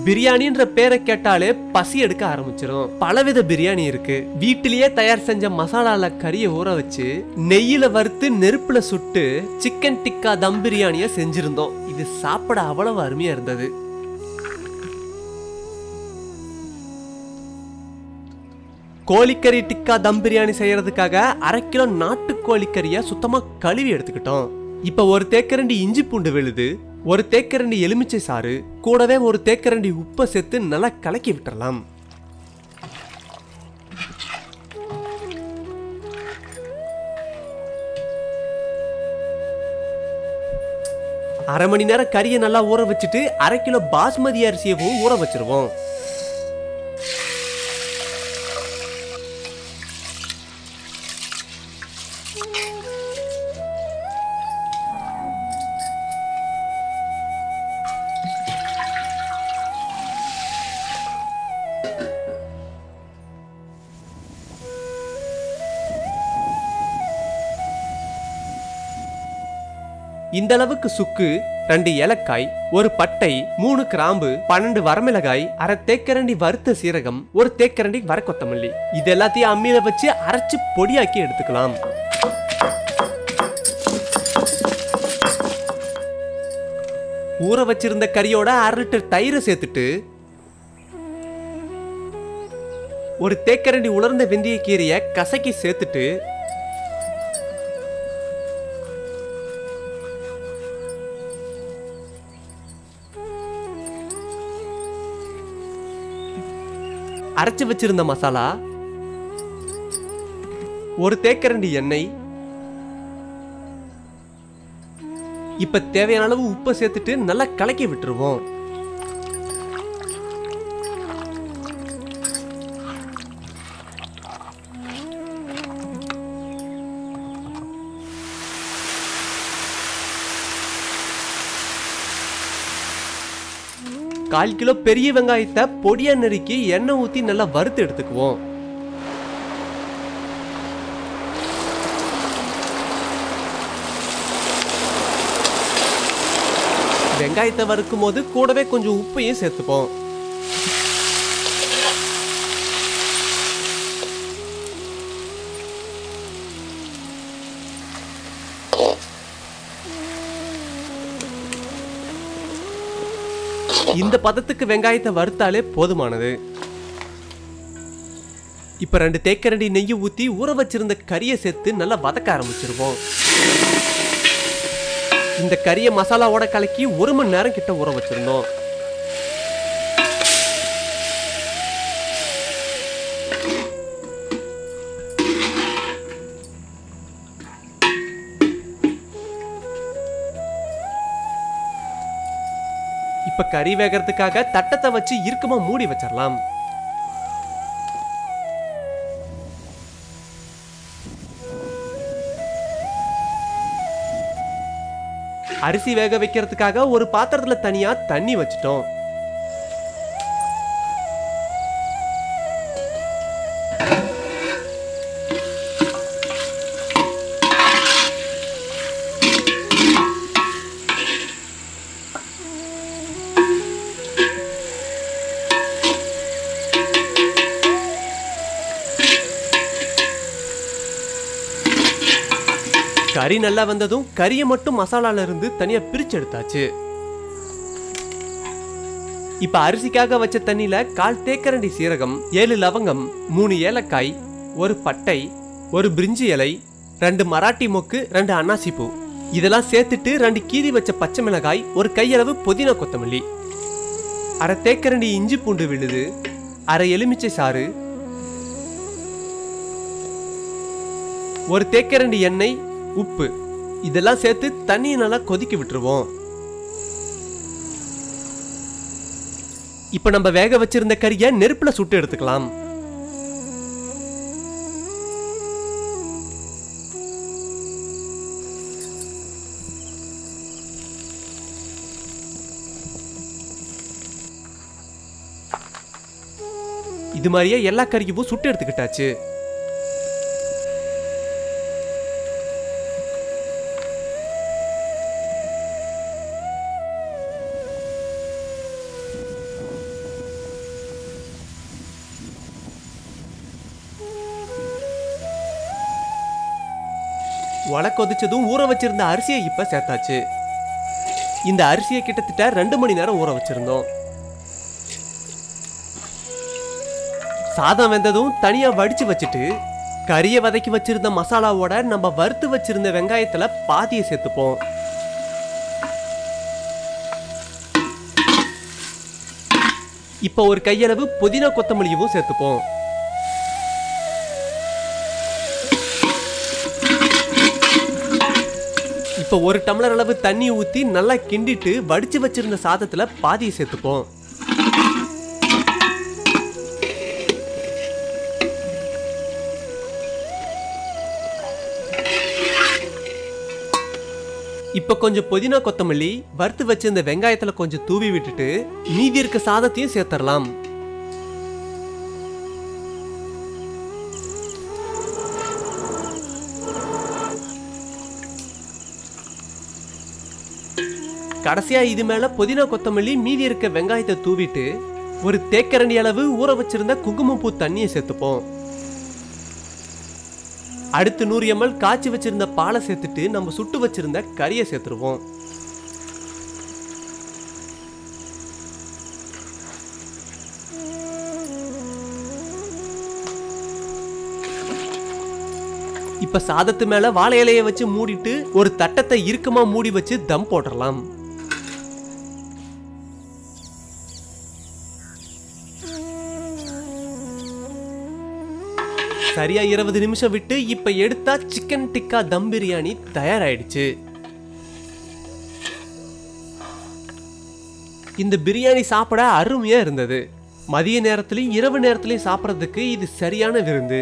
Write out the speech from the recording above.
பிரியாணின்ற பேரை கேட்டாலே பசி எடுக்க ஆரம்பிச்சிடும். பலவித பிரியாணி இருக்கு. வீட்டிலேயே தயார் செஞ்ச மசாலால கறியை ஊற வச்சு நெய்யில வறுத்து நெருப்புல சுட்டு சிக்கன் டிக்கா தம் பிரியாணிய செஞ்சிருந்தோம். இது சாப்பிட அவ்வளவு அருமையா இருந்தது. கோழிக்கறி டிக்கா தம் பிரியாணி செய்யறதுக்காக 1/2 கிலோ நாட்டு கோழிக்கறிய சுத்தமா கழுவி எடுத்துக்கிட்டோம். இப்ப ஒரு தேக்கரண்டி இஞ்சி பூண்டு விழுது, ஒரு தேக்கரண்டி எலுமிச்சை சாறு, கூடவே ஒரு தேக்கரண்டி உப்பை சேர்த்து நல்லா கலக்கி விட்டுறலாம். அரை மணி நேரம் கறியை நல்லா ஊற வச்சுட்டு 1/2 கிலோ பாஸ்மதி அரிசியவும் ஊற வச்சிருவோம். இந்த அளவுக்கு சுக்கு, 2 ஏலக்காய், ஒரு பட்டை, 3 கிராம்பு, 12 வரமிளகாய், 1/2 தேக்கரண்டி வறுத்த சீரகம், ஒரு தேக்கரண்டி வரக்கொத்தமல்லி, இது எல்லாத்தையும் அம்மியில வச்சு அரைச்சு பொடியாக்கி எடுத்துக்கலாம். ஊற வச்சிருந்த கறியோட 1/2 லிட்டர் தயிரை சேர்த்துட்டு ஒரு தேக்கரண்டி உலர்ந்த வெந்தய கீரையை கசக்கி சேர்த்துட்டு அரைச்சு வச்சிருந்த மசாலா, ஒரு தேக்கரண்டி எண்ணெய், இப்ப தேவையான அளவு உப்பை சேர்த்துட்டு நல்லா கலக்கி விட்டுருவோம். கால் கிலோ பெரிய வெங்காயத்தை பொடியா நறுக்கி எண்ணெய் ஊத்தி நல்லா வறுத்து எடுத்துக்குவோம். வெங்காயத்தை வறுக்கும் போது கூடவே கொஞ்சம் உப்பையும் சேர்த்துப்போம். இந்த பதத்துக்கு வெங்காயத்தை வறுத்தாலே போதுமானது. இப்ப 2 தேக்கரண்டி நெய்யை ஊத்தி ஊற வச்சிருந்த கறியை சேர்த்து நல்லா வதக்க ஆரம்பிச்சிருவோம். இந்த கறியை மசாலாவோட கலக்கி 1 மணி நேரம் கிட்ட ஊற வச்சிருந்தோம். இப்ப கறி வேகிறதுக்காக தட்டத்தை வச்சு இறுக்கமா மூடி வச்சிடலாம். அரிசி வேக வைக்கிறதுக்காக ஒரு பாத்திரத்துல தனியா தண்ணி வச்சிட்டோம். கறி நல்லா வந்ததும் கறியை மட்டும் மசாலால இருந்து தனியா பிரிச்சு எடுத்தாச்சு. இப்ப அரிசிக்காக வச்ச தண்ணியில 1/4 தேக்கரண்டி சீரகம், 7 லவங்கம், 3 ஏலக்காய், ஒரு பட்டை, ஒரு பிரிஞ்சி இலை, 2 மராட்டி மொக்கு, 2 அன்னாசி பூ இதெல்லாம் சேர்த்துட்டு 2 கீறி வச்ச பச்சை மிளகாய், ஒரு கையளவு புதினா கொத்தமல்லி, 1/2 தேக்கரண்டி இஞ்சி பூண்டு விழுது, 1/2 எலுமிச்சை சாறு, ஒரு தேக்கரண்டி எண்ணெய், உப்பு இதெல்லாம் சேர்த்து தண்ணியை நல்லா கொதிக்க விட்டுருவோம். இப்ப நம்ம வேக வச்சிருந்த கறியை நெருப்புல சுட்டு எடுத்துக்கலாம். இது மாதிரியே எல்லா கறியும் சுட்டு எடுத்துக்கிட்டாச்சு. ஒலை கொதிச்சதும் ஊற வச்சிருந்த அரிசியை இப்ப சேர்த்தாச்சு. இந்த அரிசியை கிட்டத்தட்ட 2 மணி நேரம் ஊற வச்சிருந்தோம். சாதம் வெந்ததும் தனியா வடிச்சு வச்சுட்டு கறியை வதக்கி வச்சிருந்த மசாலாவோட நம்ம வறுத்து வச்சிருந்த வெங்காயத்துல பாதியை சேர்த்துப்போம். இப்ப ஒரு கையளவு புதினா கொத்தமல்லியும் சேர்த்துப்போம். இப்ப 1 டம்ளர் அளவு தண்ணி ஊத்தி நல்லா கிண்டிட்டு வடிச்சு வச்சிருந்த சாதத்துல பாதியை சேர்த்துப்போம். இப்ப கொஞ்சம் புதினா கொத்தமல்லி வறுத்து வச்சிருந்த வெங்காயத்துல கொஞ்சம் தூவி விட்டுட்டு மீதி இருக்க சாதத்தையும் சேர்த்தரலாம். கடைசியா இது மேல புதினா கொத்தமல்லி மீதி இருக்க வெங்காயத்தை தூவிட்டு ஒரு தேக்கரண்டி அளவு ஊற வச்சிருந்த குங்குமப்பூ தண்ணியை சேர்த்துப்போம். அடுத்து 100 ml காய்ச்சி வச்சிருந்த பாலை சேர்த்துட்டு நம்ம சுட்டு வச்சிருந்த கறியை சேர்த்துருவோம். இப்ப சாதத்து மேல வாழை இலையை வச்சு மூடிட்டு ஒரு தட்டத்தை இறுக்கமா மூடி வச்சு தம் போடலாம். சரியா 20 நிமிஷம் விட்டு இப்ப எடுத்தா சிக்கன் டிக்கா தம் பிரியாணி தயாராயிடுச்சு. இந்த பிரியாணி சாப்பிட அருமையா இருந்தது. மதிய நேரத்திலையும் இரவு நேரத்திலையும் சாப்பிட்றதுக்கு இது சரியான விருந்து.